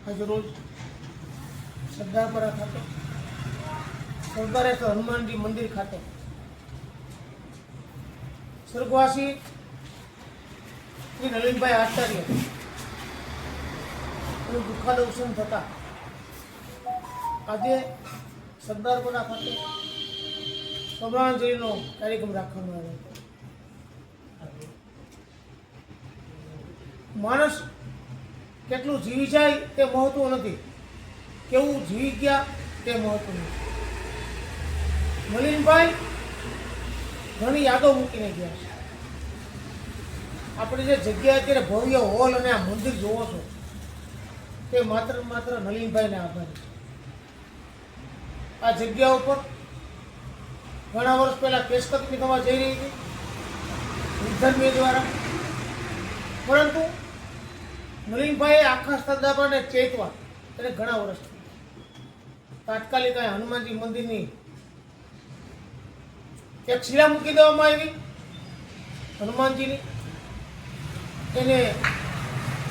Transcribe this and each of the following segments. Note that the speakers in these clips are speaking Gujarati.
આજ રોજ સરદારપરા ખાતે સરદારેશ્વર હનુમાનજી મંદિર ખાતે સ્વર્ગવાસી શ્રી નલિનભાઈ આચાર્ય નું દુઃખદ અવસાન થતા આજે સરદારપરા ખાતે શ્રદ્ધાંજલિનો કાર્યક્રમ રાખવામાં આવ્યો હતો. માણસ કેટલું જીવી જાય તે મહત્વ નથી, કેવું જીવી ગયા તે મહત્વ નથી. નલિનભાઈ ઘણી યાદો મૂકીને ગયા છે. આપણે જે જગ્યા અત્યારે ભવ્ય હોલ અને આ મંદિર જોવો છો તે માત્ર નલિનભાઈને આભારી છે. આ જગ્યા ઉપર ઘણા વર્ષ પહેલા કેસ કતરી થવા જઈ રહી હતી વિધર્મી દ્વારા, પરંતુ નલિનભાઈએ આખા સરદારપરાને ચેતવા એને ઘણા વર્ષ તાત્કાલિક હનુમાનજી મંદિરની એક શિલા મૂકી દેવામાં આવી હનુમાનજીની. એને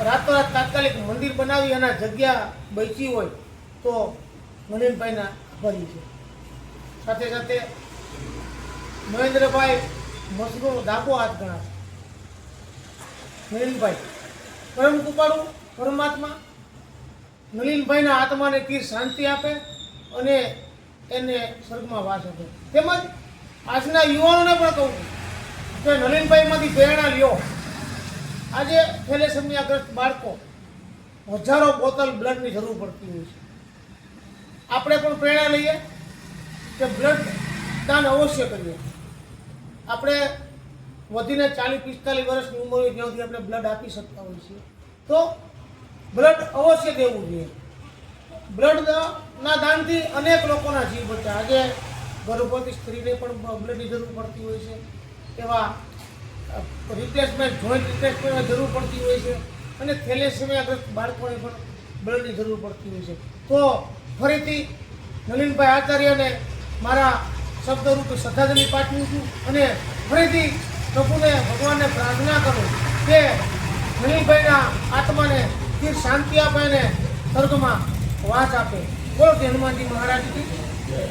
રાતોરાત તાત્કાલિક મંદિર બનાવી અને જગ્યા બચી હોય તો નલિનભાઈના આભારી છે. સાથે સાથે મહેન્દ્રભાઈ મસનો ડાબો હાથ ગણાશે. નલિનભાઈ પરમ કૃપાળુ પરમાત્મા નલિનભાઈના આત્માને ચિર શાંતિ આપે અને એને સ્વર્ગમાં વાસ આપે. તેમજ આજના યુવાનોને પણ કહું છું કે નલિનભાઈમાંથી પ્રેરણા લ્યો. આજે થેલેસેમિયાગ્રસ્ત બાળકો હજારો બોટલ બ્લડની જરૂર પડતી હોય છે. આપણે પણ પ્રેરણા લઈએ કે બ્લડ દાન અવશ્ય કરીએ. આપણે વધીને 40-45 વર્ષની ઉંમર હોય ત્યાં સુધી આપણે બ્લડ આપી શકતા હોઈએ છીએ તો બ્લડ અવશ્ય દેવું જોઈએ. બ્લડના દાનથી અનેક લોકોના જીવ બચે. આજે ગર્ભવતી સ્ત્રીને પણ બ્લડની જરૂર પડતી હોય છે, એવા રિપ્લેસમેન્ટ જોઈન્ટ રિપ્લેસમેન્ટની જરૂર પડતી હોય છે, અને થેલેસેમિયાગ્રસ્ત બાળકોને પણ બ્લડની જરૂર પડતી હોય છે. તો ફરીથી નલિનભાઈ આચાર્યને મારા શબ્દરૂપે શ્રદ્ધાંજલિ પાઠવું છું અને ફરીથી પ્રભુને ભગવાનને પ્રાર્થના કરું કે નલિનભાઈના આત્માને ચિર શાંતિ આપે અને સ્વર્ગમાં વાસ આપે. બોલો હનુમાનજી મહારાજ કી